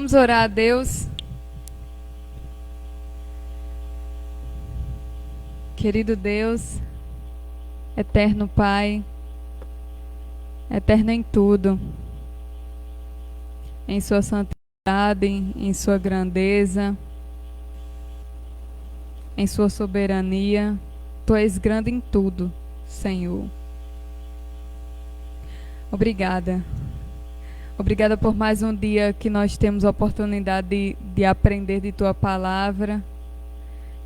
Vamos orar a Deus. Querido Deus, eterno Pai, eterno em tudo, em sua santidade, em sua grandeza, em sua soberania, Tu és grande em tudo, Senhor. Obrigada. Obrigada por mais um dia que nós temos a oportunidade de aprender de Tua palavra,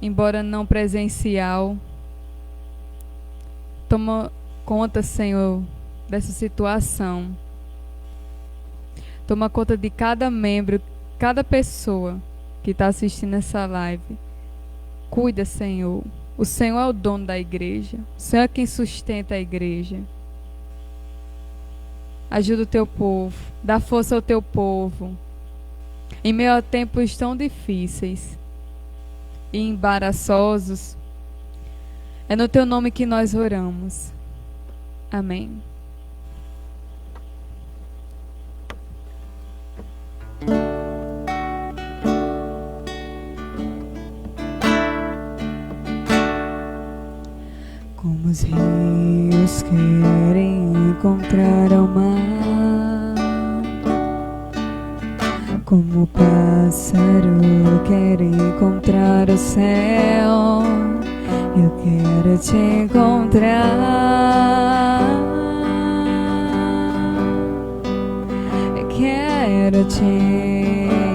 embora não presencial. Toma conta, Senhor, dessa situação. Toma conta de cada membro, cada pessoa que está assistindo essa live. Cuida, Senhor. O Senhor é o dono da igreja. O Senhor é quem sustenta a igreja. Ajuda o Teu povo. Dá força ao Teu povo. Em meio a tempos tão difíceis e embaraçosos, é no Teu nome que nós oramos. Amém. Como os rios querem encontrar ao mar, como o pássaro quer encontrar o céu, eu quero te encontrar. Eu quero te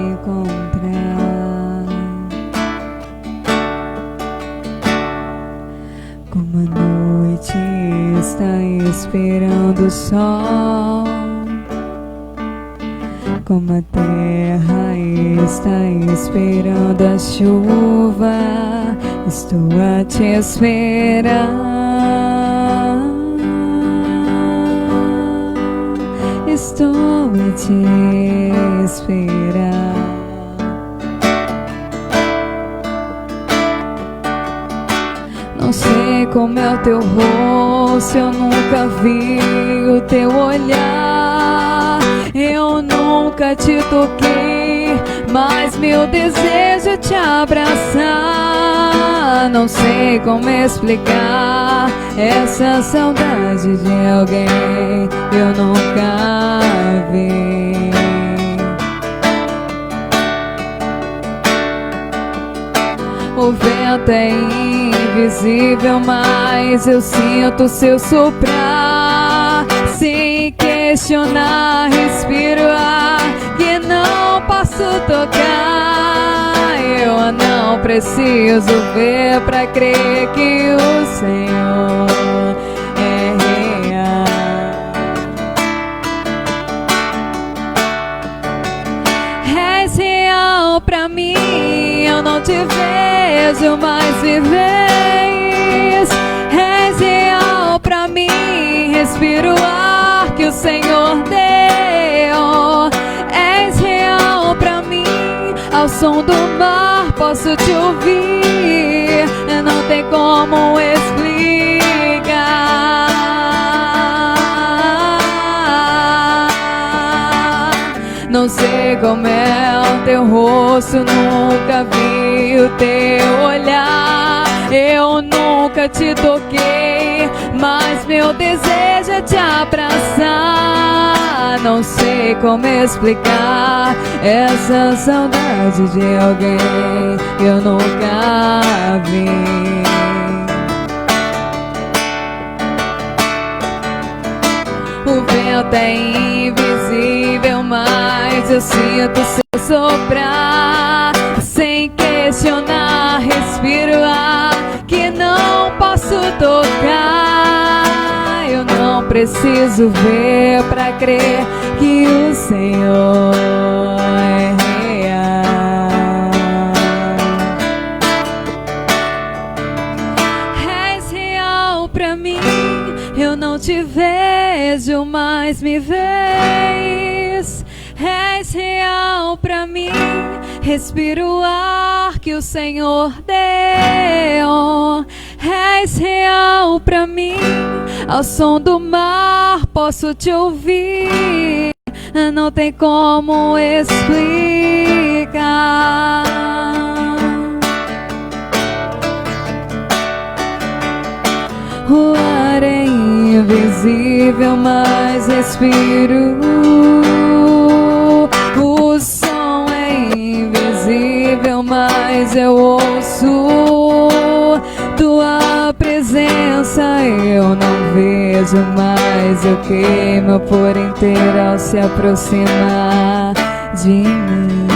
encontrar. Como a noite está esperando o sol, como a terra está esperando a chuva, estou a te esperar. Estou a te esperar. Não sei como é o teu rosto, eu nunca vi o teu olhar. Eu nunca te toquei, mas meu desejo é te abraçar. Não sei como explicar essa saudade de alguém que eu nunca vi. O vento é invisível, mas eu sinto seu soprar. Sem questionar, respiro ar que não posso tocar. Eu não preciso ver pra crer que o Senhor é real. És real pra mim, eu não te vejo, mas me vês. És real pra mim, respiro o ar que o Senhor deu. És real pra mim, ao som do mar posso te ouvir. Não tem como explicar. Não sei como é o teu rosto, nunca vi o teu olhar. Eu nunca te toquei, mas meu desejo é te abraçar. Não sei como explicar essa saudade de alguém que eu nunca vi. O vento é invisível, mas eu sinto seu soprar. Sem questionar, respiro ar que não posso tocar. Eu não preciso ver pra crer que o Senhor é real. És real pra mim, eu não te vejo, mas me vês. És real pra mim, respiro o ar que o Senhor deu. És real pra mim, ao som do mar posso te ouvir. Não tem como explicar. O ar é invisível, mas respiro. O som é invisível, mas eu ouço. Tua presença eu não vejo, mas eu queimo por inteiro ao se aproximar de mim.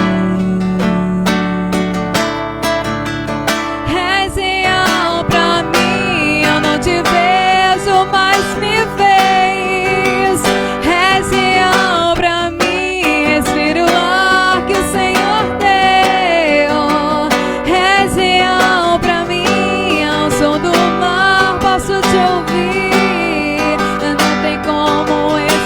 És real pra mim, eu não te vejo, mas me vês. És real pra mim, respiro o ar que o Senhor deu. És real pra mim, ao som do mar posso te ouvir, não tem como explicar.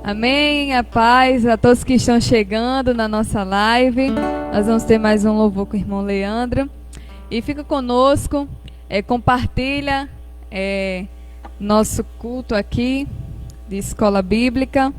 Amém, a paz a todos que estão chegando na nossa live. Nós vamos ter mais um louvor com o irmão Leandro. E fica conosco, compartilha nosso culto aqui de escola bíblica.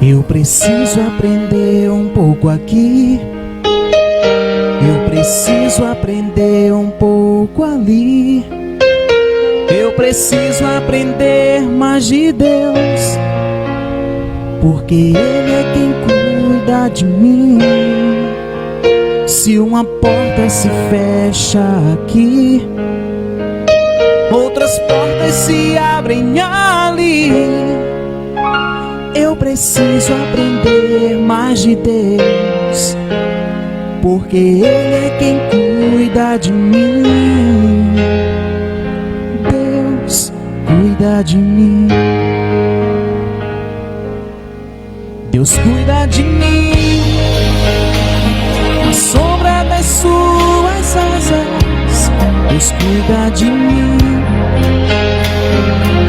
Eu preciso aprender um pouco aqui, eu preciso aprender um pouco ali. Eu preciso aprender mais de Deus, porque Ele é quem cuida de mim. Se uma porta se fecha aqui, outras portas se abrem ali. Eu preciso aprender mais de Deus, porque Ele é quem cuida de mim. Deus cuida de mim. Deus cuida de mim, na sombra das suas asas. Deus cuida de mim.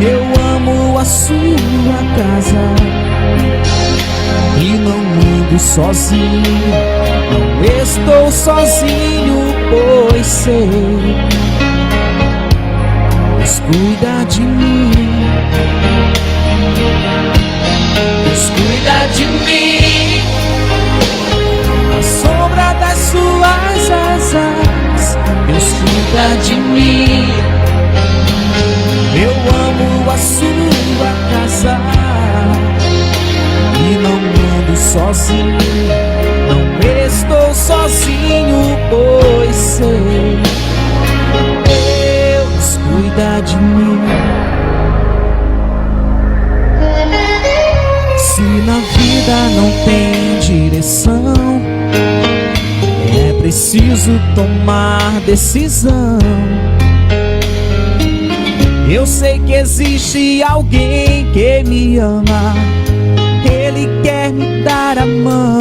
Eu amo a sua casa e não ando sozinho, não estou sozinho, pois sei, Deus cuida de mim. Deus cuida de mim, na sombra das suas asas. Deus cuida de mim. Eu amo a sua casa e não ando sozinho, não estou sozinho, pois sei, Deus cuida de mim. Se na vida não tem direção, é preciso tomar decisão. Eu sei que existe alguém que me ama, Ele quer me dar a mão.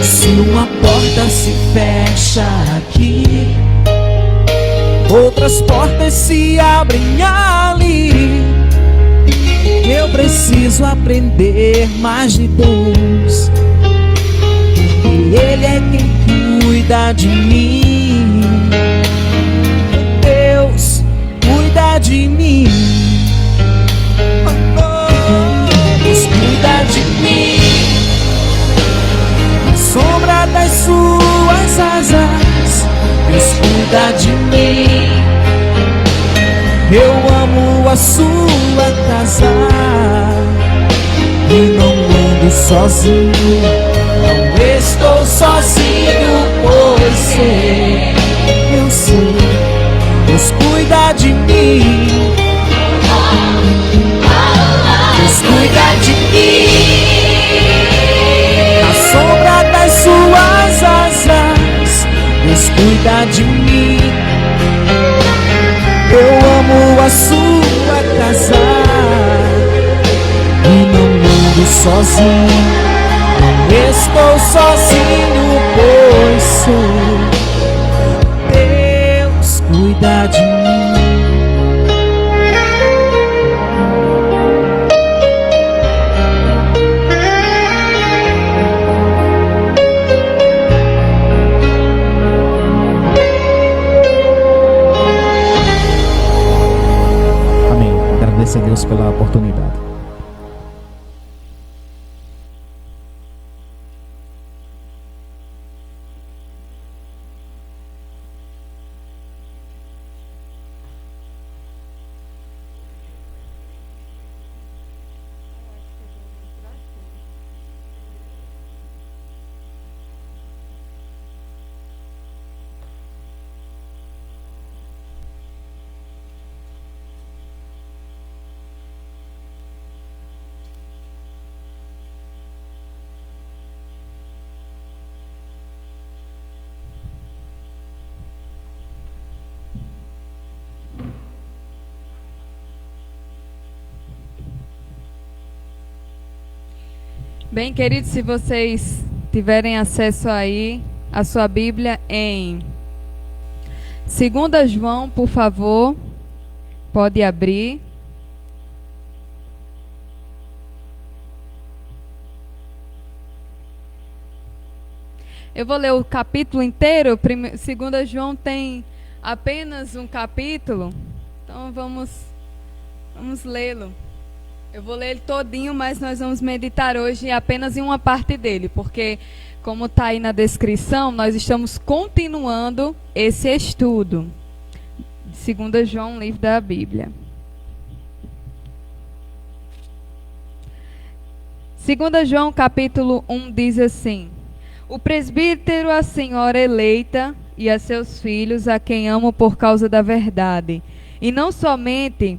Se uma porta se fecha aqui, outras portas se abrem ali. Eu preciso aprender mais de Deus, e Ele é quem cuida de mim. Deus cuida de mim. Deus cuida de mim. Na sombra das suas asas, Deus cuida de mim. Eu amo a sua casa e não ando sozinho. Não estou sozinho, pois sei, eu sei, Deus cuida de mim. Deus cuida de mim. Na sombra das suas asas, Deus cuida de mim. Eu amo a sua casa e não ando sozinho. Não estou sozinho, pois sei, Deus cuida de mim. Agradecer a Deus pela oportunidade. Bem, queridos, se vocês tiverem acesso aí à sua Bíblia em 2 João, por favor, pode abrir. Eu vou ler o capítulo inteiro. 2 João tem apenas um capítulo, então vamos lê-lo. Eu vou ler ele todinho, mas nós vamos meditar hoje apenas em uma parte dele, porque, como está aí na descrição, nós estamos continuando esse estudo. 2 João, livro da Bíblia. 2 João, capítulo 1, diz assim: O presbítero, a senhora eleita e a seus filhos, a quem amo por causa da verdade, e não somente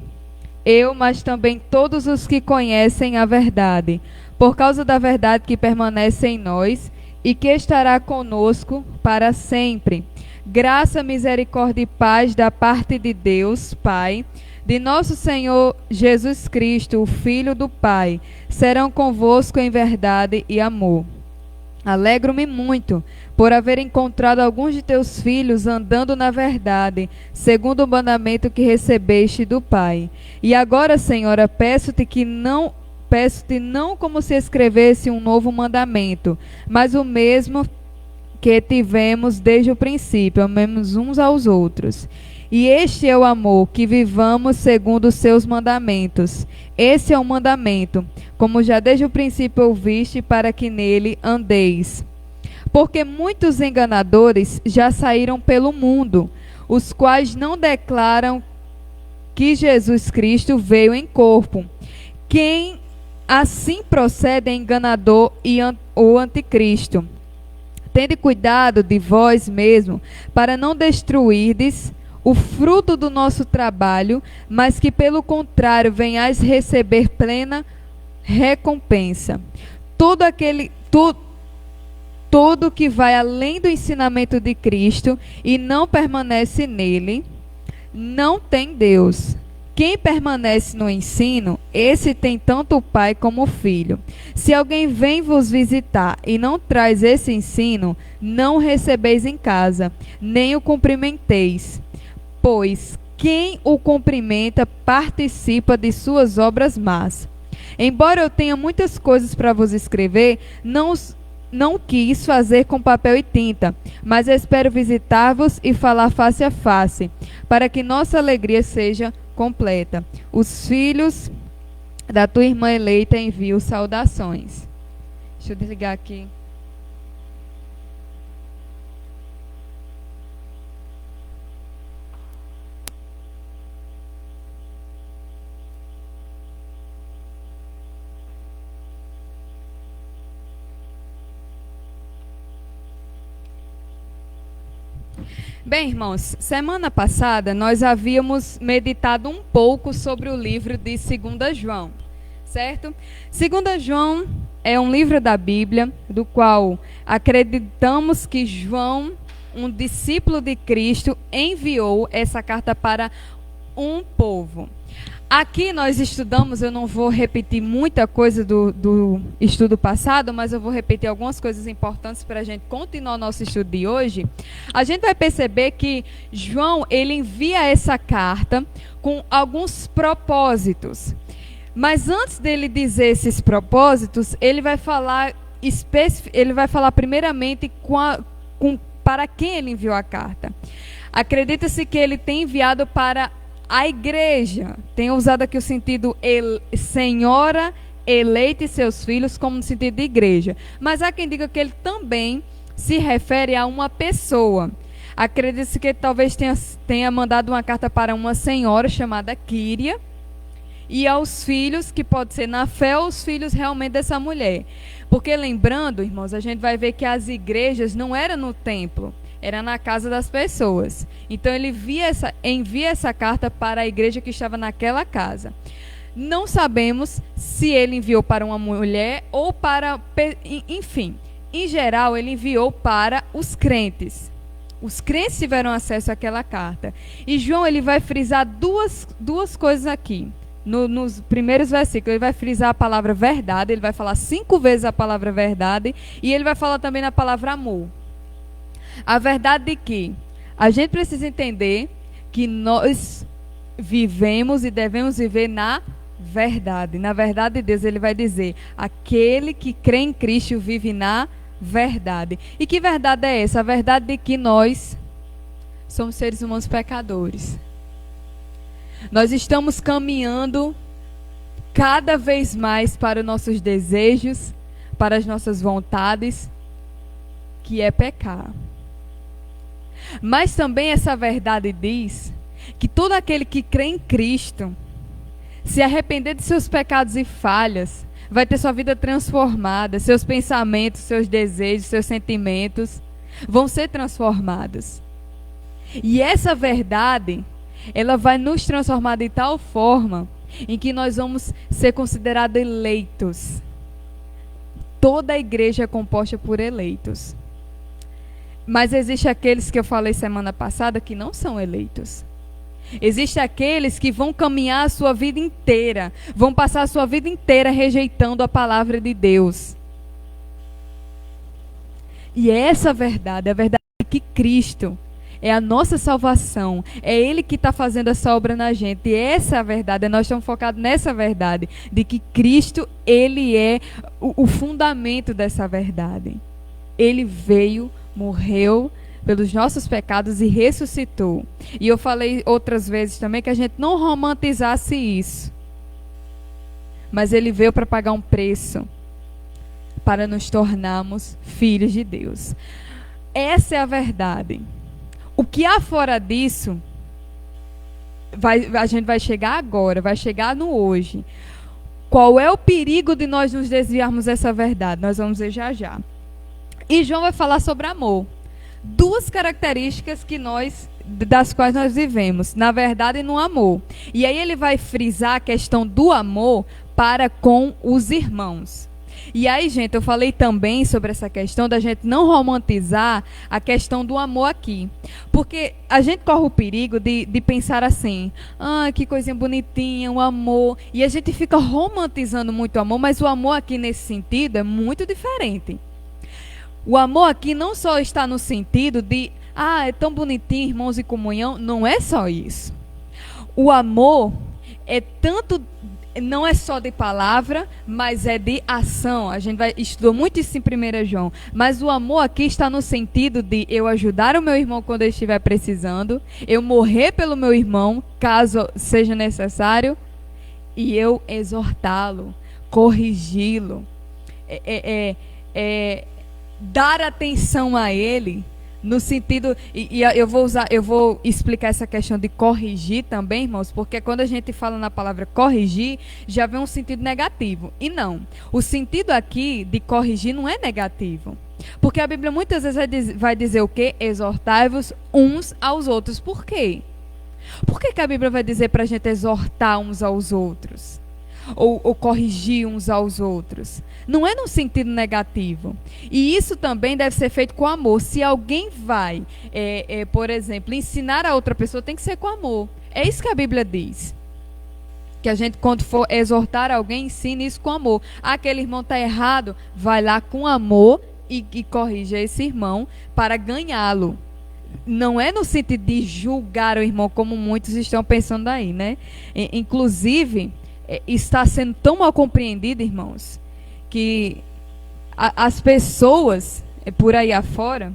eu, mas também todos os que conhecem a verdade, por causa da verdade que permanece em nós e que estará conosco para sempre. Graça, misericórdia e paz da parte de Deus, Pai, de nosso Senhor Jesus Cristo, o Filho do Pai, serão convosco em verdade e amor. Alegro-me muito por haver encontrado alguns de teus filhos andando na verdade, segundo o mandamento que recebeste do Pai. E agora, Senhora, peço-te não como se escrevesse um novo mandamento, mas o mesmo que tivemos desde o princípio, amemos uns aos outros. E este é o amor, que vivamos segundo os seus mandamentos. Esse é o mandamento, como já desde o princípio ouviste, para que nele andeis. Porque muitos enganadores já saíram pelo mundo, os quais não declaram que Jesus Cristo veio em corpo. Quem assim procede é enganador e o anticristo. Tende cuidado de vós mesmo, para não destruirdes o fruto do nosso trabalho, mas que pelo contrário venhais receber plena recompensa. Todo que vai além do ensinamento de Cristo e não permanece nele, não tem Deus. Quem permanece no ensino, esse tem tanto o pai como o filho. Se alguém vem vos visitar e não traz esse ensino, não o recebeis em casa, nem o cumprimenteis. Pois quem o cumprimenta participa de suas obras más. Embora eu tenha muitas coisas para vos escrever, não quis fazer com papel e tinta, mas espero visitar-vos e falar face a face, para que nossa alegria seja completa. Os filhos da tua irmã eleita enviam saudações. Deixa eu desligar aqui. Bem, irmãos, semana passada nós havíamos meditado um pouco sobre o livro de 2 João, certo? 2 João é um livro da Bíblia, do qual acreditamos que João, um discípulo de Cristo, enviou essa carta para um povo. Aqui nós estudamos, eu não vou repetir muita coisa do estudo passado, mas eu vou repetir algumas coisas importantes para a gente continuar o nosso estudo de hoje. A gente vai perceber que João, ele envia essa carta com alguns propósitos. Mas antes dele dizer esses propósitos, ele vai falar primeiramente para quem ele enviou a carta. Acredita-se que ele tem enviado para a igreja. Tem usado aqui o sentido senhora eleita e seus filhos como no sentido de igreja. Mas há quem diga que ele também se refere a uma pessoa. Acredita-se que ele talvez tenha mandado uma carta para uma senhora chamada Quíria e aos filhos, que pode ser na fé ou os filhos realmente dessa mulher. Porque lembrando, irmãos, a gente vai ver que as igrejas não eram no templo, era na casa das pessoas. Então ele envia essa carta para a igreja que estava naquela casa. Não sabemos se ele enviou para uma mulher ou para... Enfim, em geral ele enviou para os crentes. Os crentes tiveram acesso àquela carta. E João, ele vai frisar duas coisas aqui. Nos primeiros versículos, ele vai frisar a palavra verdade. Ele vai falar 5 vezes a palavra verdade. E ele vai falar também na palavra amor. A verdade de que a gente precisa entender que nós vivemos e devemos viver na verdade. Na verdade de Deus, ele vai dizer: aquele que crê em Cristo vive na verdade. E que verdade é essa? A verdade de que nós somos seres humanos pecadores. Nós estamos caminhando cada vez mais para os nossos desejos, para as nossas vontades, que é pecar. Mas também essa verdade diz que todo aquele que crê em Cristo, se arrepender de seus pecados e falhas, vai ter sua vida transformada, seus pensamentos, seus desejos, seus sentimentos vão ser transformados. E essa verdade, ela vai nos transformar de tal forma em que nós vamos ser considerados eleitos. Toda a igreja é composta por eleitos. Mas existe aqueles que eu falei semana passada que não são eleitos. Existem aqueles que vão caminhar a sua vida inteira, vão passar a sua vida inteira rejeitando a palavra de Deus. E essa a verdade que Cristo é a nossa salvação, é Ele que está fazendo essa obra na gente. E essa é a verdade, nós estamos focados nessa verdade, de que Cristo, Ele é o fundamento dessa verdade. Ele veio, morreu pelos nossos pecados e ressuscitou. E eu falei outras vezes também que a gente não romantizasse isso. Mas ele veio para pagar um preço para nos tornarmos filhos de Deus. Essa é a verdade. O que há fora disso, a gente vai chegar agora, vai chegar no hoje. Qual é o perigo de nós nos desviarmos dessa verdade? Nós vamos ver já já. E João vai falar sobre amor. 2 características das quais nós vivemos, na verdade e no amor. E aí ele vai frisar a questão do amor para com os irmãos. E aí, gente, eu falei também sobre essa questão da gente não romantizar a questão do amor aqui. Porque a gente corre o perigo de pensar assim, que coisinha bonitinha, o amor. E a gente fica romantizando muito o amor, mas o amor aqui nesse sentido é muito diferente. O amor aqui não só está no sentido de, é tão bonitinho, irmãos em comunhão, não é só isso. O amor é tanto, não é só de palavra, mas é de ação. A gente estudou muito isso em 1 João. Mas o amor aqui está no sentido de eu ajudar o meu irmão quando ele estiver precisando, eu morrer pelo meu irmão, caso seja necessário, e eu exortá-lo, corrigi-lo, dar atenção a ele. No sentido, eu vou explicar essa questão de corrigir também, irmãos, porque quando a gente fala na palavra corrigir, já vem um sentido negativo. E não, o sentido aqui de corrigir não é negativo. Porque a Bíblia muitas vezes vai dizer o quê? Exortai-vos uns aos outros. Por quê? Por que a Bíblia vai dizer para a gente exortar uns aos outros? Ou corrigir uns aos outros? Não é no sentido negativo. E isso também deve ser feito com amor. Se alguém vai, por exemplo, ensinar a outra pessoa, tem que ser com amor. É isso que a Bíblia diz. Que a gente, quando for exortar alguém, ensine isso com amor. Aquele irmão está errado, vai lá com amor e corrija esse irmão para ganhá-lo. Não é no sentido de julgar o irmão, como muitos estão pensando aí, né? Inclusive, está sendo tão mal compreendido, irmãos, que as pessoas por aí afora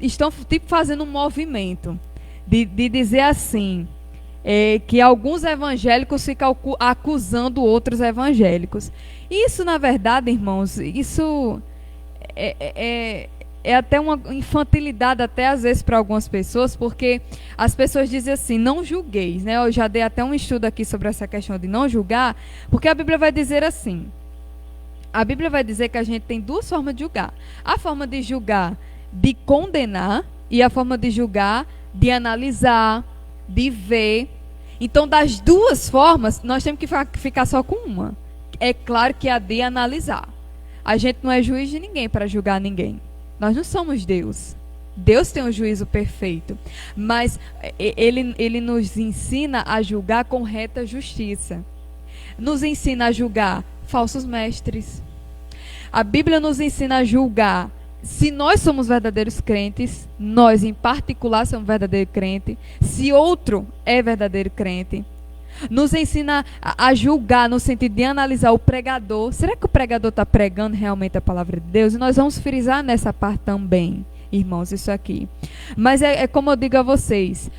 estão tipo fazendo um movimento de dizer assim, que alguns evangélicos ficam acusando outros evangélicos. Isso, na verdade, irmãos, isso é até uma infantilidade, até às vezes, para algumas pessoas, porque as pessoas dizem assim, não julgueis, né? Eu já dei até um estudo aqui sobre essa questão de não julgar, porque a Bíblia vai dizer assim, a Bíblia vai dizer que a gente tem duas formas de julgar. A forma de julgar, de condenar, e a forma de julgar, de analisar, de ver. Então, das duas formas, nós temos que ficar só com uma. É claro que a de analisar. A gente não é juiz de ninguém para julgar ninguém. Nós não somos Deus. Deus tem um juízo perfeito. Mas ele nos ensina a julgar com reta justiça. Nos ensina a julgar falsos mestres. A Bíblia nos ensina a julgar se nós somos verdadeiros crentes, nós em particular somos verdadeiro crente, se outro é verdadeiro crente. Nos ensina a julgar no sentido de analisar o pregador. Será que o pregador está pregando realmente a palavra de Deus? E nós vamos frisar nessa parte também, irmãos, isso aqui. Mas é como eu digo a vocês,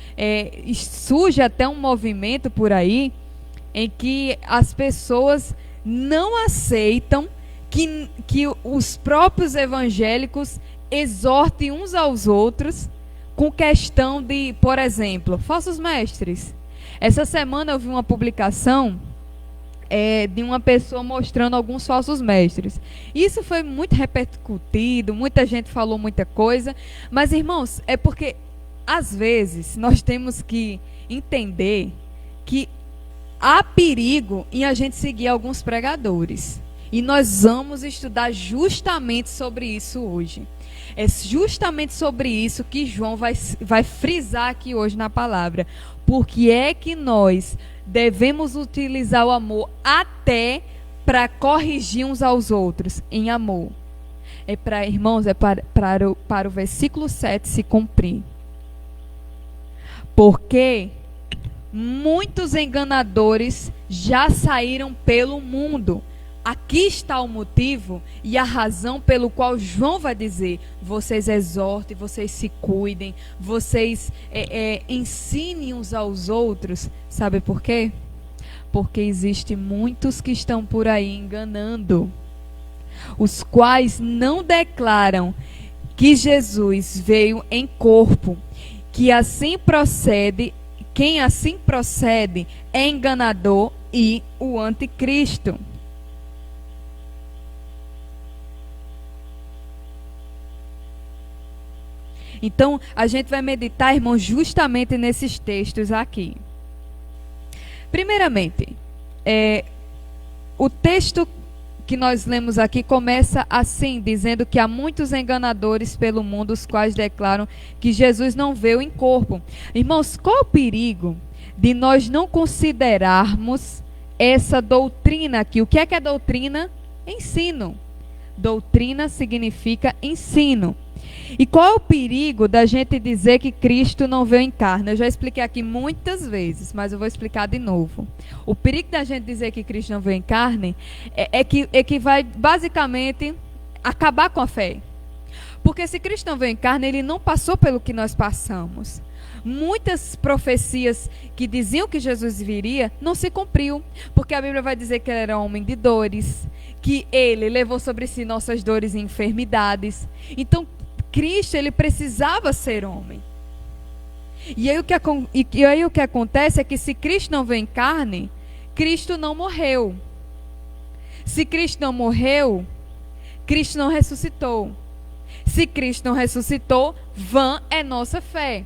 surge até um movimento por aí em que as pessoas não aceitam que os próprios evangélicos exortem uns aos outros com questão de, por exemplo, falsos mestres. Essa semana eu vi uma publicação de uma pessoa mostrando alguns falsos mestres. Isso foi muito repercutido, muita gente falou muita coisa, mas, irmãos, é porque, às vezes, nós temos que entender que há perigo em a gente seguir alguns pregadores. E nós vamos estudar justamente sobre isso hoje. É justamente sobre isso que João vai frisar aqui hoje na palavra. Porque é que nós devemos utilizar o amor até para corrigir uns aos outros em amor. Irmãos, para o versículo 7 se cumprir. Porque muitos enganadores já saíram pelo mundo. Aqui está o motivo e a razão pelo qual João vai dizer: vocês exortem, vocês se cuidem, vocês ensinem uns aos outros. Sabe por quê? Porque existem muitos que estão por aí enganando, os quais não declaram que Jesus veio em corpo, que assim procede, quem assim procede é enganador e o anticristo. Então, a gente vai meditar, irmãos, justamente nesses textos aqui. Primeiramente, o texto que nós lemos aqui começa assim, dizendo que há muitos enganadores pelo mundo, os quais declaram que Jesus não veio em corpo. Irmãos, qual é o perigo de nós não considerarmos essa doutrina aqui? O que é doutrina? Ensino. Doutrina significa ensino. E qual é o perigo da gente dizer que Cristo não veio em carne? Eu já expliquei aqui muitas vezes, mas eu vou explicar de novo. O perigo da gente dizer que Cristo não veio em carne é que vai basicamente acabar com a fé. Porque se Cristo não veio em carne, ele não passou pelo que nós passamos. Muitas profecias que diziam que Jesus viria não se cumpriu, porque a Bíblia vai dizer que ele era homem de dores, que ele levou sobre si nossas dores e enfermidades. Então, Cristo, ele precisava ser homem. E aí o que acontece é que se Cristo não veio em carne, Cristo não morreu. Se Cristo não morreu, Cristo não ressuscitou. Se Cristo não ressuscitou, vã é nossa fé.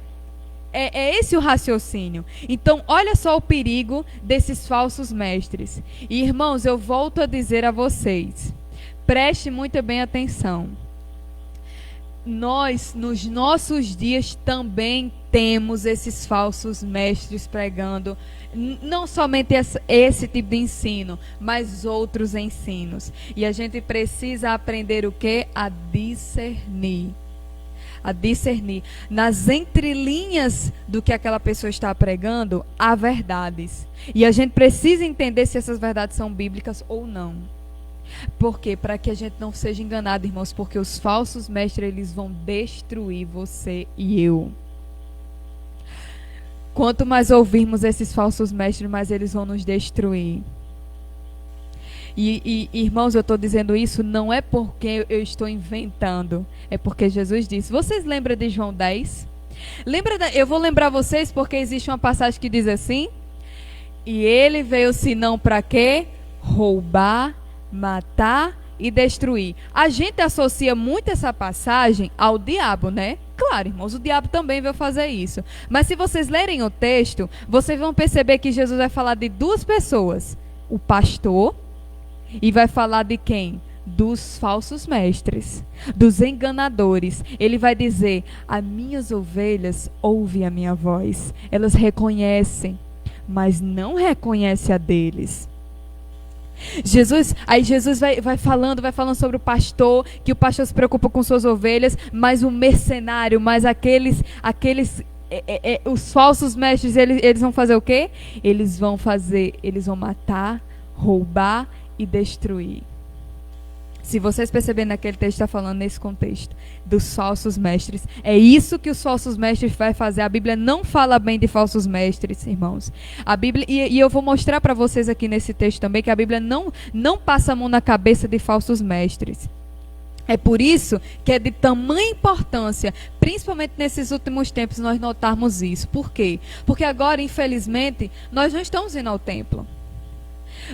É esse o raciocínio. Então, olha só o perigo desses falsos mestres. E, irmãos, eu volto a dizer a vocês, preste muito bem atenção. Nós, nos nossos dias, também temos esses falsos mestres pregando, não somente esse tipo de ensino, mas outros ensinos. E a gente precisa aprender o quê? A discernir. A discernir. Nas entrelinhas do que aquela pessoa está pregando, há verdades. E a gente precisa entender se essas verdades são bíblicas ou não. Por quê? Para que a gente não seja enganado, irmãos, porque os falsos mestres, eles vão destruir você e eu. Quanto mais ouvirmos esses falsos mestres, mais eles vão nos destruir. E irmãos, eu estou dizendo isso não é porque eu estou inventando, é porque Jesus disse. Vocês lembram de João 10? Eu vou lembrar vocês porque existe uma passagem que diz assim: e ele veio senão para quê? Roubar, matar e destruir. A gente associa muito essa passagem ao diabo, né? Claro, irmãos, o diabo também veio fazer isso. Mas se vocês lerem o texto, vocês vão perceber que Jesus vai falar de duas pessoas: o pastor, e vai falar de quem? Dos falsos mestres, dos enganadores. Ele vai dizer: as minhas ovelhas ouvem a minha voz. Elas reconhecem, mas não reconhecem a deles. Jesus vai falando sobre o pastor, que o pastor se preocupa com suas ovelhas, mas o mercenário, mas os falsos mestres, eles vão fazer o quê? Eles vão matar, roubar e destruir. Se vocês perceberem, naquele texto está falando nesse contexto dos falsos mestres. É isso que os falsos mestres vai fazer. A Bíblia não fala bem de falsos mestres, irmãos. A Bíblia, e eu vou mostrar para vocês aqui nesse texto também, que a Bíblia não passa a mão na cabeça de falsos mestres. É por isso que é de tamanha importância, principalmente nesses últimos tempos, nós notarmos isso. Por quê? Porque agora, infelizmente, nós não estamos indo ao templo.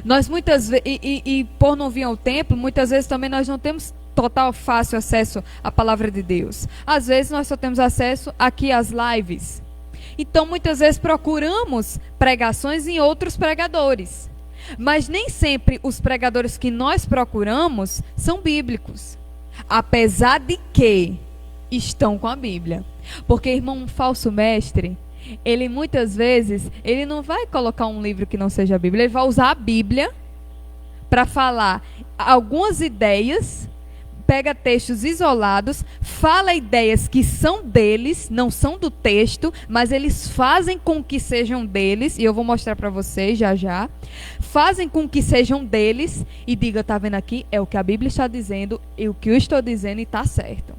Nós muitas vezes, e por não vir ao templo, muitas vezes também nós não temos total fácil acesso à palavra de Deus. Às vezes nós só temos acesso aqui às lives. Então muitas vezes procuramos pregações em outros pregadores. Mas nem sempre os pregadores que nós procuramos são bíblicos. Apesar de que estão com a Bíblia. Porque, irmão, um falso mestre, ele muitas vezes, ele não vai colocar um livro que não seja a Bíblia, ele vai usar a Bíblia para falar algumas ideias, pega textos isolados, fala ideias que são deles, não são do texto, mas eles fazem com que sejam deles, e eu vou mostrar para vocês já, fazem com que sejam deles, e diga, tá vendo aqui? É o que a Bíblia está dizendo, e o que eu estou dizendo e está certo.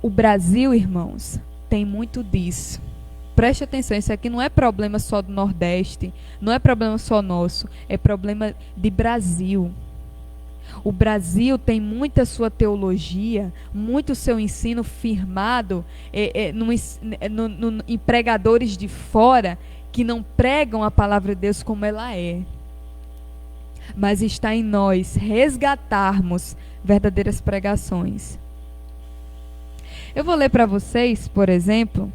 O Brasil, irmãos, tem muito disso. Preste atenção, isso aqui não é problema só do Nordeste, não é problema só nosso, é problema de Brasil. O Brasil tem muita sua teologia, muito seu ensino firmado em pregadores de fora que não pregam a palavra de Deus como ela é. Mas está em nós resgatarmos verdadeiras pregações. Eu vou ler para vocês, por exemplo,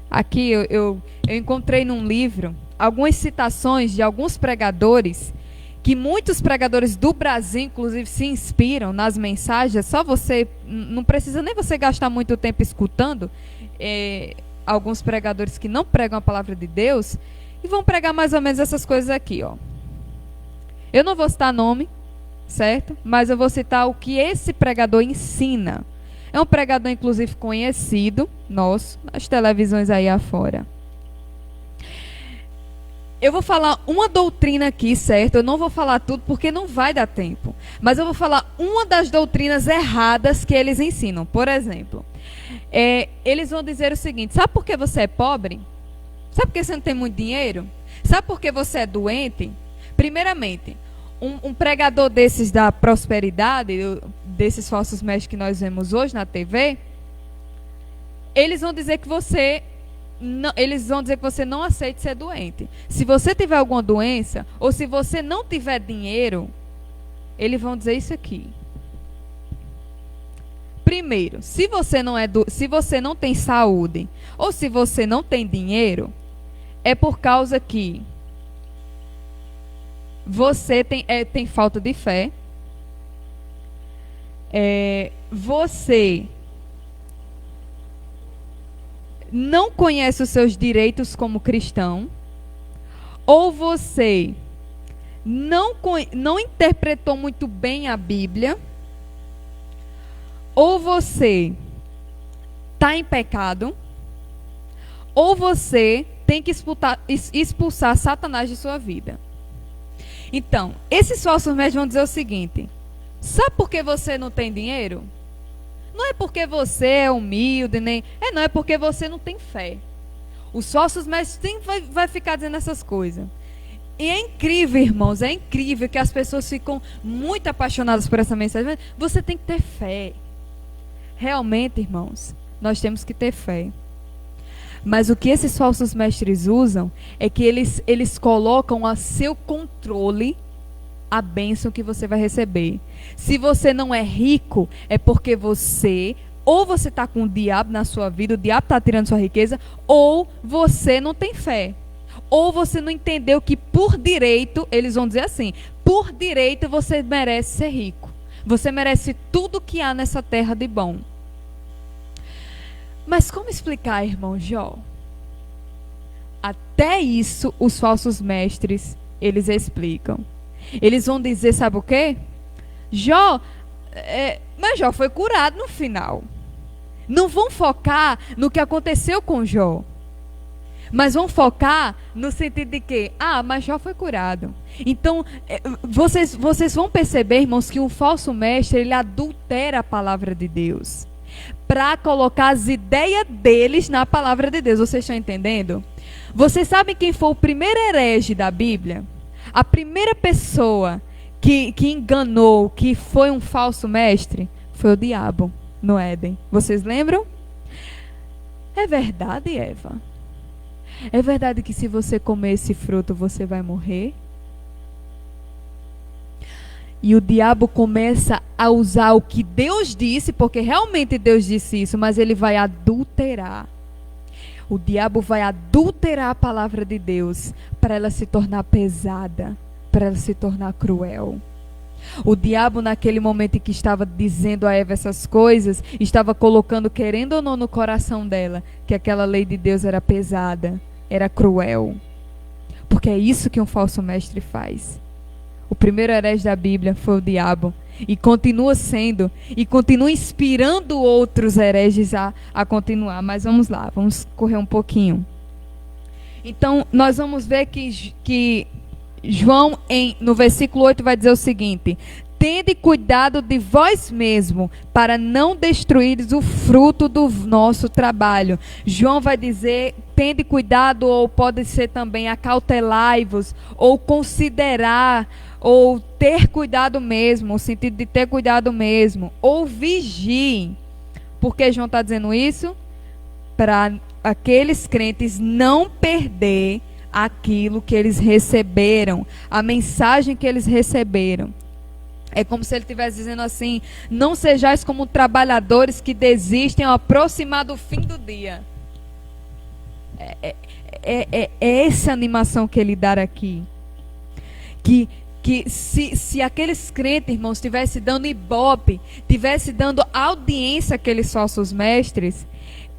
aqui eu encontrei num livro algumas citações de alguns pregadores que muitos pregadores do Brasil, inclusive, se inspiram nas mensagens. Só você, não precisa nem você gastar muito tempo escutando alguns pregadores que não pregam a palavra de Deus e vão pregar mais ou menos essas coisas aqui, ó. Eu não vou citar nome, certo? Mas eu vou citar o que esse pregador ensina. É um pregador, inclusive, conhecido nosso, nas televisões aí afora. Eu vou falar uma doutrina aqui, certo? Eu não vou falar tudo porque não vai dar tempo. Mas eu vou falar uma das doutrinas erradas que eles ensinam. Por exemplo, eles vão dizer o seguinte: sabe por que você é pobre? Sabe por que você não tem muito dinheiro? Sabe por que você é doente? Primeiramente, um pregador desses da prosperidade, desses falsos mestres que nós vemos hoje na TV, eles vão dizer que você não aceite ser doente. Se você tiver alguma doença, ou se você não tiver dinheiro, eles vão dizer isso aqui. Primeiro, se você não tem saúde, ou se você não tem dinheiro, é por causa que você tem falta de fé, você não conhece os seus direitos como cristão, ou você não interpretou muito bem a Bíblia, ou você está em pecado, ou você tem que expulsar Satanás de sua vida. Então, esses falsos mestres vão dizer o seguinte: sabe por que você não tem dinheiro? Não é porque você é humilde, não é porque você não tem fé. Os falsos mestres vai ficar dizendo essas coisas. E é incrível, irmãos, é incrível que as pessoas ficam muito apaixonadas por essa mensagem. Você tem que ter fé. Realmente, irmãos, nós temos que ter fé. Mas o que esses falsos mestres usam é que eles colocam a seu controle a bênção que você vai receber. Se você não é rico, é porque ou você está com o diabo na sua vida, o diabo está tirando sua riqueza, ou você não tem fé. Ou você não entendeu que por direito, eles vão dizer assim, por direito você merece ser rico. Você merece tudo que há nessa terra de bom. Mas como explicar, irmão Jó? Até isso os falsos mestres, eles explicam. Eles vão dizer, sabe o quê? Mas Jó foi curado no final. Não vão focar no que aconteceu com Jó. Mas vão focar no sentido de que, mas Jó foi curado. Então, vocês vão perceber, irmãos, que um falso mestre, ele adultera a palavra de Deus para colocar as ideias deles na palavra de Deus. Vocês estão entendendo? Vocês sabem quem foi o primeiro herege da Bíblia? A primeira pessoa que enganou, que foi um falso mestre, foi o diabo no Éden. Vocês lembram? É verdade, Eva? É verdade que se você comer esse fruto, você vai morrer? E o diabo começa a usar o que Deus disse, porque realmente Deus disse isso, mas ele vai adulterar. O diabo vai adulterar a palavra de Deus para ela se tornar pesada, para ela se tornar cruel. O diabo, naquele momento em que estava dizendo a Eva essas coisas, estava colocando, querendo ou não, no coração dela, que aquela lei de Deus era pesada, era cruel. Porque é isso que um falso mestre faz. O primeiro herege da Bíblia foi o diabo. E continua sendo. E continua inspirando outros hereges a continuar. Mas vamos lá, vamos correr um pouquinho. Então, nós vamos ver que João, no versículo 8, vai dizer o seguinte: tende cuidado de vós mesmo, para não destruires o fruto do nosso trabalho. João vai dizer, tende cuidado, ou pode ser também acautelai-vos, ou considerar, ou ter cuidado mesmo, o sentido de ter cuidado mesmo, ou vigiem. Por que João está dizendo isso? Para aqueles crentes não perder aquilo que eles receberam, a mensagem que eles receberam. É como se ele estivesse dizendo assim: não sejais como trabalhadores que desistem ao aproximar do fim do dia. É essa animação que ele dá aqui. Que que se aqueles crentes, irmãos, estivessem dando ibope, estivessem dando audiência àqueles falsos mestres,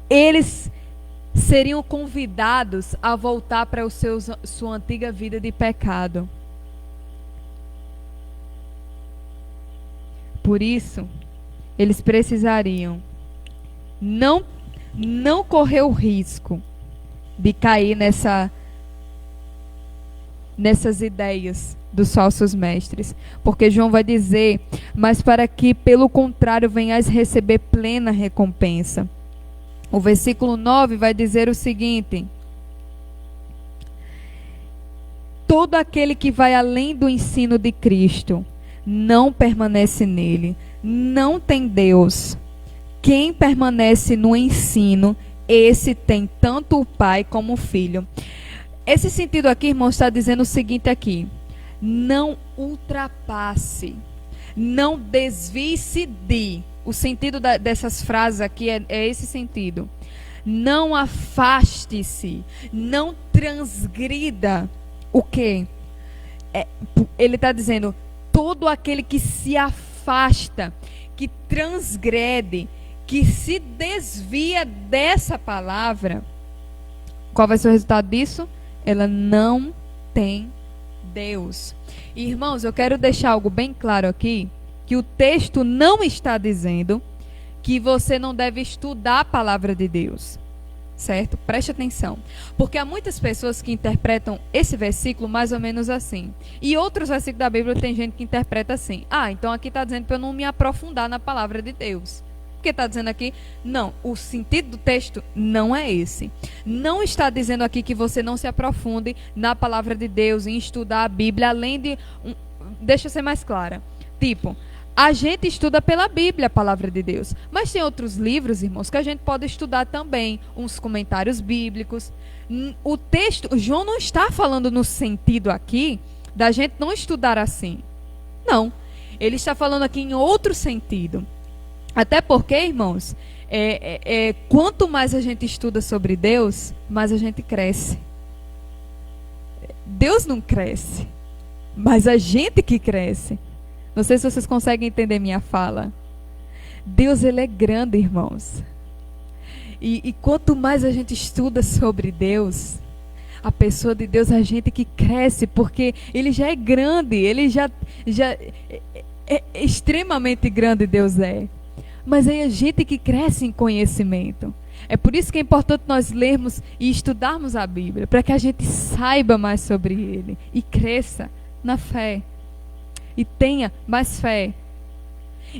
eles seriam convidados a voltar para sua antiga vida de pecado. Por isso, eles precisariam não correr o risco de cair nessas ideias dos falsos mestres. Porque João vai dizer: mas para que, pelo contrário, venhais receber plena recompensa. O versículo 9 vai dizer o seguinte: todo aquele que vai além do ensino de Cristo não permanece nele, não tem Deus. Quem permanece no ensino, esse tem tanto o Pai como o Filho. Esse sentido aqui, irmão, está dizendo o seguinte aqui: não ultrapasse, não desvie-se de. O sentido dessas frases aqui é esse sentido. Não afaste-se, não transgrida. O quê? Ele está dizendo, todo aquele que se afasta, que transgrede, que se desvia dessa palavra, qual vai ser o resultado disso? Ela não tem Deus. E, irmãos, eu quero deixar algo bem claro aqui, que o texto não está dizendo que você não deve estudar a palavra de Deus, certo? Preste atenção, porque há muitas pessoas que interpretam esse versículo mais ou menos assim, e outros versículos da Bíblia tem gente que interpreta assim: então aqui está dizendo para eu não me aprofundar na palavra de Deus. Porque está dizendo aqui, não, o sentido do texto não é esse. Não está dizendo aqui que você não se aprofunde na palavra de Deus, em estudar a Bíblia, além de... Deixa eu ser mais clara. Tipo, a gente estuda pela Bíblia a palavra de Deus, mas tem outros livros, irmãos, que a gente pode estudar também, uns comentários bíblicos. O texto, João não está falando no sentido aqui da gente não estudar assim. Não, ele está falando aqui em outro sentido. Até porque, irmãos, quanto mais a gente estuda sobre Deus, mais a gente cresce. Deus não cresce, mas a gente que cresce. Não sei se vocês conseguem entender minha fala. Deus, ele é grande, irmãos. E quanto mais a gente estuda sobre Deus, a pessoa de Deus, a gente que cresce, porque ele já é grande, ele já é extremamente grande, Deus é. Mas é a gente que cresce em conhecimento. É por isso que é importante nós lermos e estudarmos a Bíblia, para que a gente saiba mais sobre ele e cresça na fé. E tenha mais fé.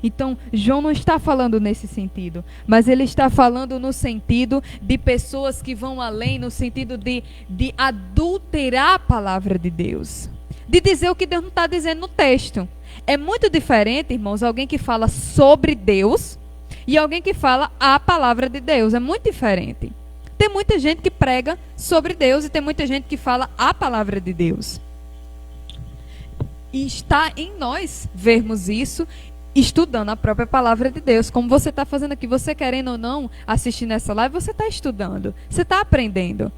Então, João não está falando nesse sentido, mas ele está falando no sentido de pessoas que vão além, no sentido de adulterar a palavra de Deus, de dizer o que Deus não está dizendo no texto. É muito diferente, irmãos, alguém que fala sobre Deus e alguém que fala a palavra de Deus. É muito diferente. Tem muita gente que prega sobre Deus e tem muita gente que fala a palavra de Deus. E está em nós vermos isso, estudando a própria palavra de Deus, como você está fazendo aqui. Você querendo ou não assistir nessa live, você está estudando, você está aprendendo,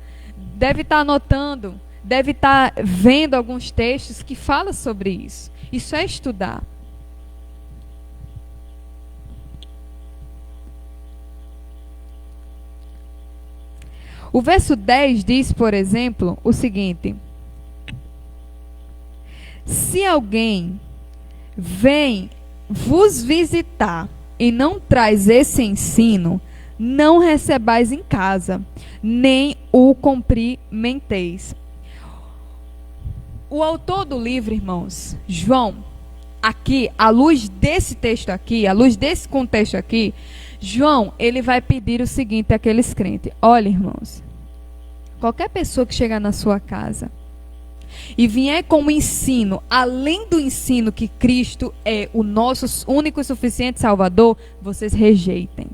deve estar anotando, deve estar vendo alguns textos que falam sobre isso. Isso é estudar. O verso 10 diz, por exemplo, o seguinte: se alguém vem vos visitar e não traz esse ensino, não recebais em casa, nem o cumprimenteis. O autor do livro, irmãos, João, aqui, à luz desse texto aqui, à luz desse contexto aqui, João, ele vai pedir o seguinte àqueles crentes: olha, irmãos, qualquer pessoa que chegar na sua casa e vier com o ensino, além do ensino que Cristo é o nosso único e suficiente Salvador, vocês rejeitem.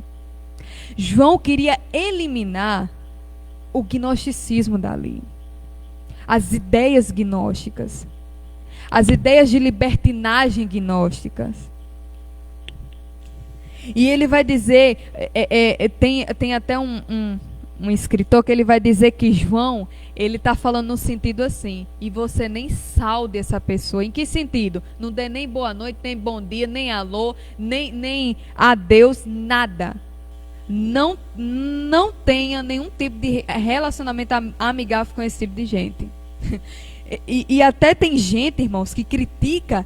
João queria eliminar o gnosticismo dali, as ideias gnósticas, as ideias de libertinagem gnósticas. E ele vai dizer, tem até um escritor que ele vai dizer que João, ele está falando no sentido assim, e você nem saude essa pessoa. Em que sentido? Não dê nem boa noite, nem bom dia, nem alô, nem adeus, nada. Não tenha nenhum tipo de relacionamento amigável com esse tipo de gente. E até tem gente, irmãos, que critica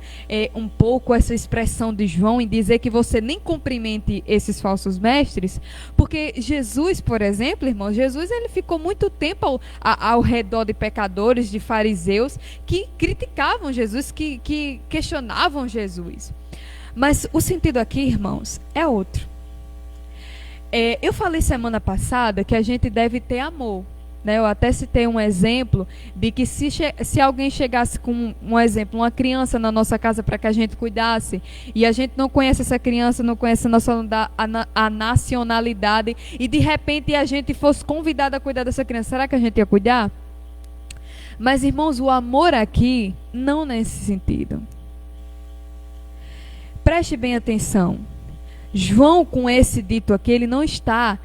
um pouco essa expressão de João em dizer que você nem cumprimente esses falsos mestres, porque Jesus, por exemplo, irmãos, Jesus ele ficou muito tempo ao redor de pecadores, de fariseus, que criticavam Jesus, que questionavam Jesus. Mas o sentido aqui, irmãos, é outro. Eu falei semana passada que a gente deve ter amor. Eu até citei um exemplo de que se alguém chegasse com um exemplo, uma criança na nossa casa para que a gente cuidasse, e a gente não conhece essa criança, não conhece a nacionalidade, e de repente a gente fosse convidado a cuidar dessa criança, será que a gente ia cuidar? Mas, irmãos, o amor aqui, não nesse sentido. Preste bem atenção. João, com esse dito aqui, ele não está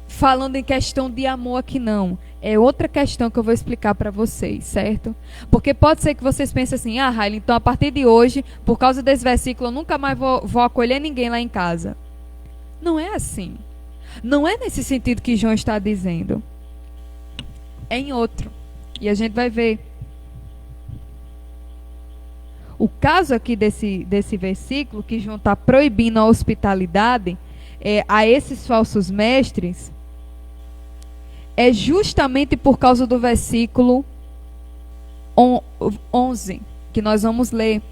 falando em questão de amor aqui, não. É outra questão que eu vou explicar para vocês, certo? Porque pode ser que vocês pensem assim, Raíla, então a partir de hoje, por causa desse versículo, eu nunca mais vou acolher ninguém lá em casa. Não é assim. Não é nesse sentido que João está dizendo. É em outro. E a gente vai ver. O caso aqui desse versículo, que João está proibindo a hospitalidade a esses falsos mestres, é justamente por causa do versículo 11, que nós vamos ler.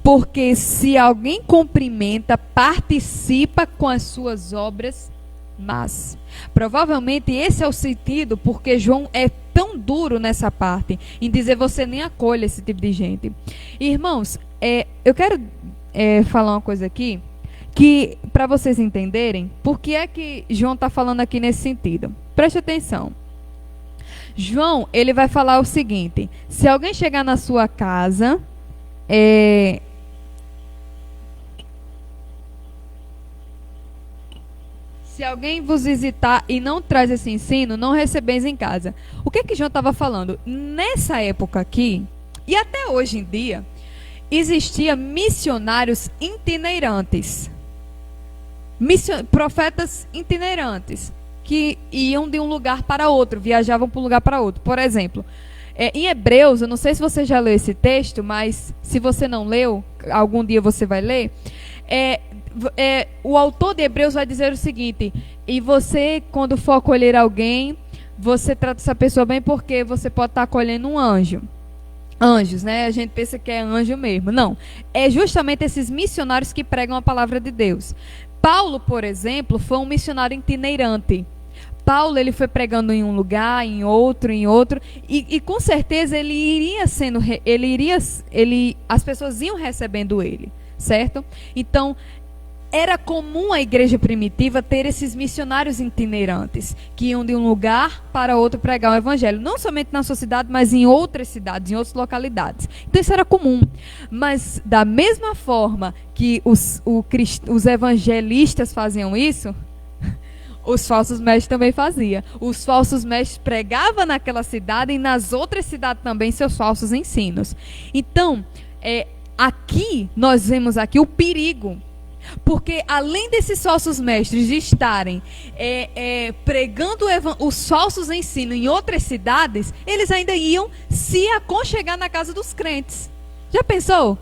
Porque se alguém cumprimenta, participa com as suas obras más. Provavelmente esse é o sentido, porque João é tão duro nessa parte, em dizer você nem acolhe esse tipo de gente. Irmãos, eu quero falar uma coisa aqui, que para vocês entenderem, por que é que João está falando aqui nesse sentido. Preste atenção. João, ele vai falar o seguinte: se alguém chegar na sua casa, se alguém vos visitar e não traz esse ensino, não recebeis em casa. O que João estava falando? Nessa época aqui, e até hoje em dia, existia missionários itinerantes. Profetas itinerantes, que iam de um lugar para outro, viajavam de um lugar para outro. Por exemplo, em Hebreus, eu não sei se você já leu esse texto, mas se você não leu, algum dia você vai ler. O autor de Hebreus vai dizer o seguinte: e você, quando for acolher alguém, você trata essa pessoa bem, porque você pode estar acolhendo um anjo. Anjos, né? A gente pensa que é anjo mesmo. Não. É justamente esses missionários que pregam a palavra de Deus. Paulo, por exemplo, foi um missionário itinerante. Paulo, ele foi pregando em um lugar, em outro, e com certeza ele iria sendo, as pessoas iam recebendo ele, certo? Então, era comum a igreja primitiva ter esses missionários itinerantes, que iam de um lugar para outro pregar o evangelho, não somente na sua cidade, mas em outras cidades, em outras localidades. Então isso era comum. Mas da mesma forma que os evangelistas faziam isso, os falsos mestres também faziam. Os falsos mestres pregavam naquela cidade e nas outras cidades também seus falsos ensinos. Então, aqui nós vemos aqui o perigo. Porque além desses falsos mestres de estarem pregando os falsos ensinos em outras cidades, eles ainda iam se aconchegar na casa dos crentes. Já pensou?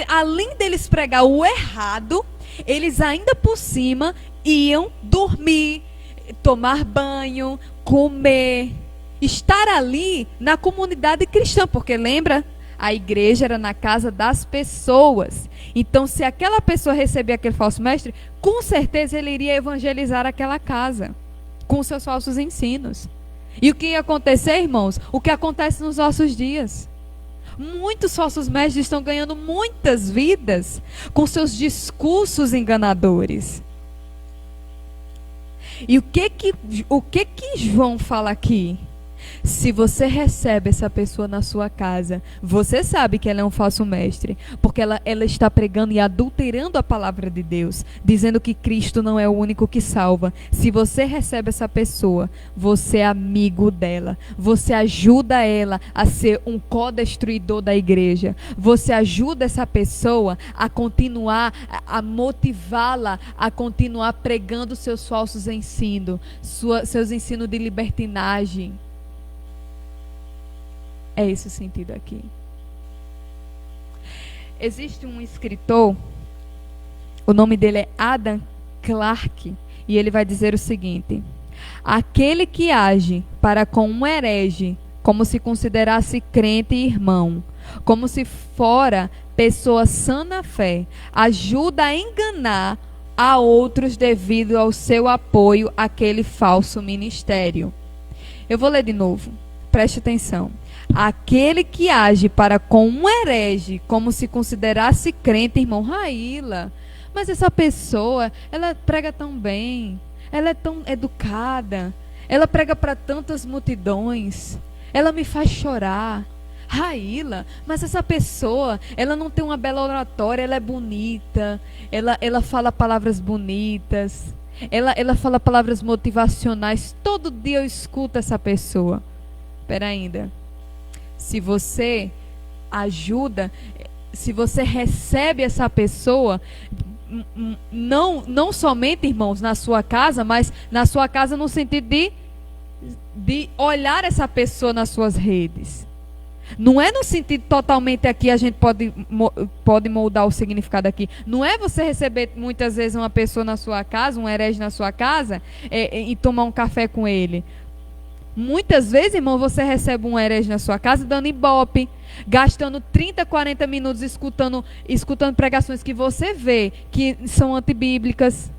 Além deles pregar o errado, eles ainda por cima iam dormir, tomar banho, comer, estar ali na comunidade cristã, porque lembra? A igreja era na casa das pessoas. Então, se aquela pessoa recebia aquele falso mestre, com certeza ele iria evangelizar aquela casa com seus falsos ensinos. E o que ia acontecer, irmãos? O que acontece nos nossos dias? Muitos falsos mestres estão ganhando muitas vidas com seus discursos enganadores. E o que João fala aqui? Se você recebe essa pessoa na sua casa, você sabe que ela é um falso mestre, porque ela está pregando e adulterando a palavra de Deus, dizendo que Cristo não é o único que salva. Se você recebe essa pessoa, você é amigo dela, você ajuda ela a ser um co-destruidor da igreja, você ajuda essa pessoa a continuar, a motivá-la a continuar pregando seus falsos ensinos, seus ensinos de libertinagem. É esse o sentido aqui. Existe um escritor, o nome dele é Adam Clarke, e ele vai dizer o seguinte: aquele que age para com um herege como se considerasse crente e irmão, como se fora pessoa sã na fé, ajuda a enganar a outros devido ao seu apoio àquele falso ministério. Eu vou ler de novo, preste atenção. Aquele que age para com um herege como se considerasse crente, irmão, Raíla, mas essa pessoa, ela prega tão bem, ela é tão educada, ela prega para tantas multidões, ela me faz chorar. Raíla, mas essa pessoa, ela não tem uma bela oratória, ela é bonita, ela fala palavras bonitas, ela fala palavras motivacionais, todo dia eu escuto essa pessoa. Espera ainda. Se você ajuda, se você recebe essa pessoa, não somente, irmãos, na sua casa, mas na sua casa no sentido de olhar essa pessoa nas suas redes. Não é no sentido totalmente aqui, a gente pode moldar o significado aqui. Não é você receber muitas vezes uma pessoa na sua casa, um herege na sua casa, e tomar um café com ele. Muitas vezes, irmão, você recebe um herege na sua casa dando ibope, gastando 30, 40 minutos escutando pregações que você vê que são antibíblicas.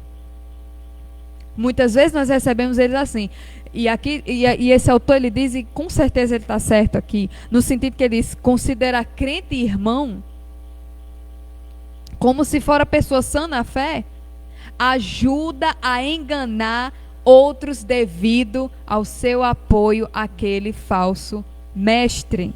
Muitas vezes nós recebemos eles assim. E esse autor, ele diz, e com certeza ele está certo aqui, no sentido que ele diz, considera crente e irmão como se fora pessoa sã na fé, ajuda a enganar outros devido ao seu apoio àquele falso mestre.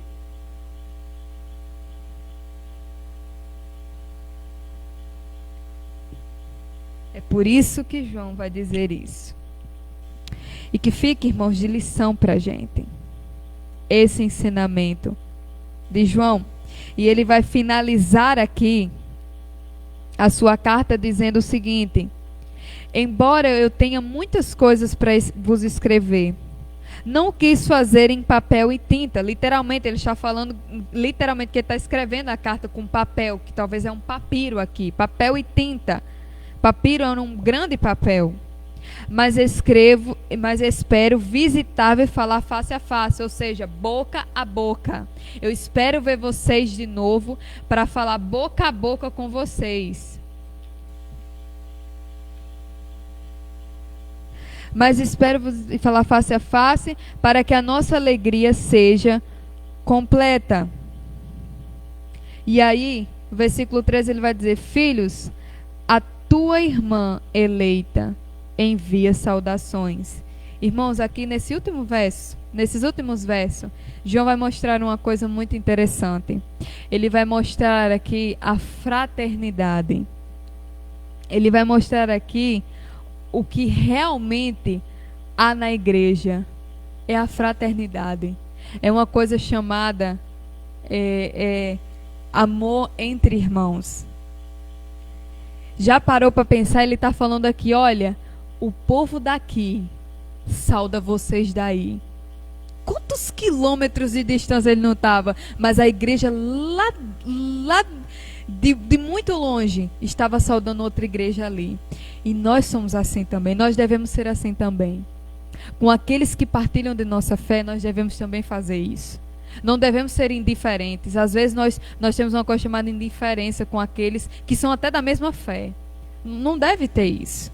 É por isso que João vai dizer isso. E que fique, irmãos, de lição para a gente esse ensinamento de João. E ele vai finalizar aqui a sua carta dizendo o seguinte: embora eu tenha muitas coisas para vos escrever, não quis fazer em papel e tinta. Literalmente, ele está falando, literalmente, que ele está escrevendo a carta com papel, que talvez é um papiro aqui, papel e tinta. Papiro é um grande papel. Mas espero visitar e falar face a face, ou seja, boca a boca. Eu espero ver vocês de novo para falar boca a boca com vocês. Mas espero falar face a face para que a nossa alegria seja completa. E aí, no versículo 13, ele vai dizer: filhos, a tua irmã eleita envia saudações. Irmãos, aqui nesses últimos versos, João vai mostrar uma coisa muito interessante. Ele vai mostrar aqui a fraternidade. Ele vai mostrar aqui o que realmente há na igreja. É a fraternidade. É uma coisa chamada amor entre irmãos. Já parou para pensar? Ele está falando aqui, olha, o povo daqui sauda vocês daí. Quantos quilômetros de distância ele não estava? Mas a igreja lá de muito longe estava saudando outra igreja ali. E nós somos assim também. Nós devemos ser assim também. Com aqueles que partilham de nossa fé, nós devemos também fazer isso. Não devemos ser indiferentes. Às vezes nós temos uma coisa chamada indiferença com aqueles que são até da mesma fé. Não deve ter isso.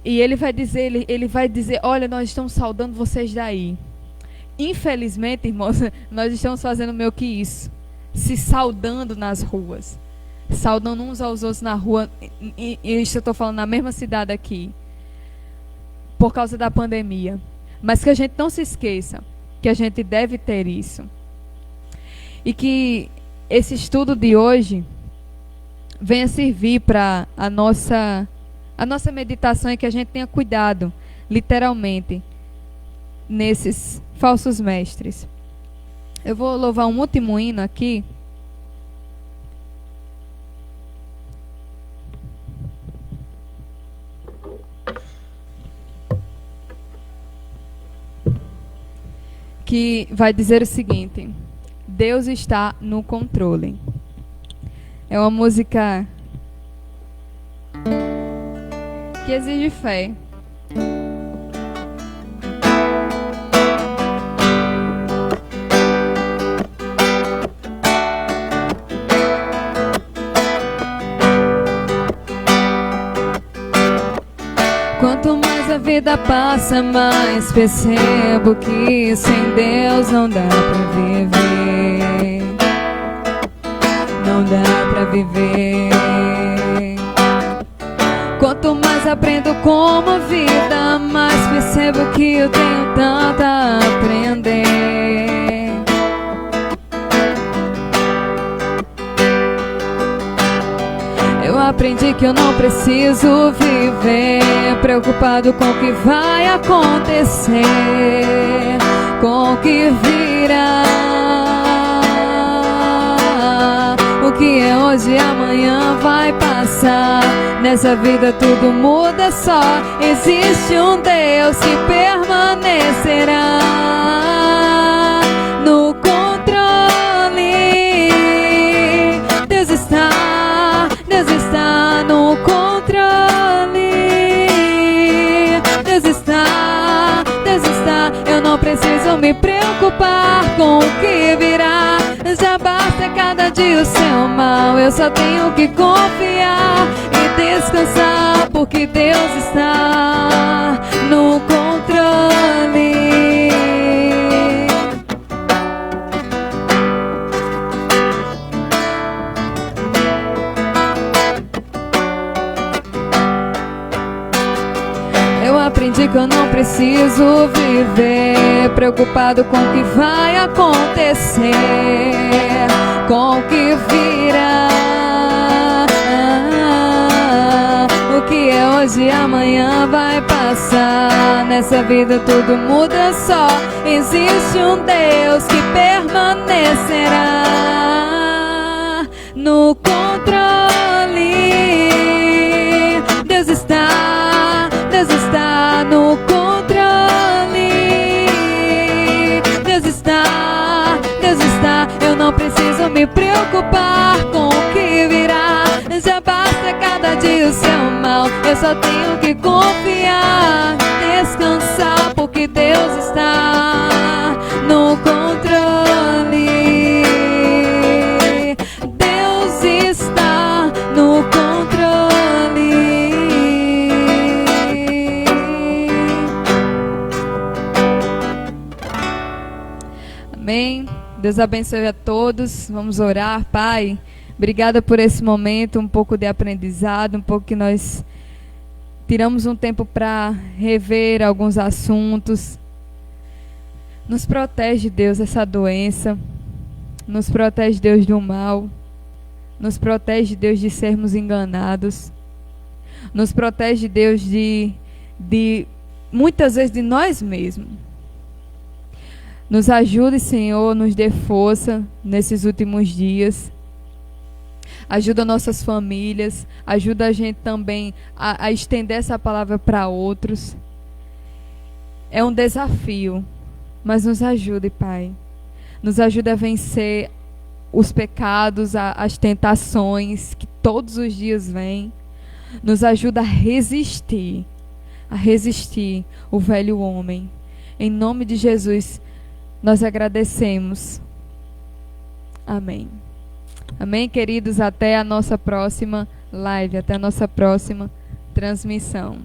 E ele vai dizer, olha, nós estamos saudando vocês daí. Infelizmente, irmãos, nós estamos fazendo meio que isso. Se saudando nas ruas. Saudando uns aos outros na rua. E isso eu estou falando na mesma cidade aqui. Por causa da pandemia. Mas que a gente não se esqueça que a gente deve ter isso. E que esse estudo de hoje venha servir para a nossa meditação e que a gente tenha cuidado, literalmente, nesses falsos mestres. Eu vou louvar um último hino aqui. Que vai dizer o seguinte: Deus está no controle. É uma música que exige fé. Quanto mais a vida passa, mais percebo que sem Deus não dá pra viver. Não dá pra viver. Quanto mais aprendo como a vida, mais percebo que eu tenho tanto a aprender. Eu aprendi que eu não preciso viver preocupado com o que vai acontecer, com o que virá. O que é hoje, amanhã vai passar. Nessa vida tudo muda, só existe um Deus que permanecerá no controle. Deus está no controle. Deus está. Eu não preciso me preocupar com o que virá. Já basta cada dia o seu mal. Eu só tenho que confiar e descansar, porque Deus está no controle. Eu aprendi que eu não preciso viver preocupado com o que vai acontecer, com o que virá. O que é hoje, amanhã vai passar. Nessa vida tudo muda, só existe um Deus que permanecerá no controle. Deus está no controle. Deus está. Eu não preciso me preocupar com o que virá. Já basta cada dia o seu mal. Eu só tenho que confiar, descansar, porque Deus está no controle. Deus está no controle. Amém. Deus abençoe a todos. Vamos orar. Pai, obrigada por esse momento, um pouco de aprendizado, um pouco que nós tiramos um tempo para rever alguns assuntos. Nos protege, Deus, essa doença. Nos protege, Deus, do mal. Nos protege, Deus, de sermos enganados. Nos protege, Deus, de muitas vezes de nós mesmos. Nos ajude, Senhor, nos dê força nesses últimos dias. Ajuda nossas famílias, ajuda a gente também a estender essa palavra para outros. É um desafio, mas nos ajude, Pai. Nos ajude a vencer os pecados, as tentações que todos os dias vêm. Nos ajuda a resistir o velho homem. Em nome de Jesus, nós agradecemos. Amém. Amém, queridos? Até a nossa próxima live, até a nossa próxima transmissão.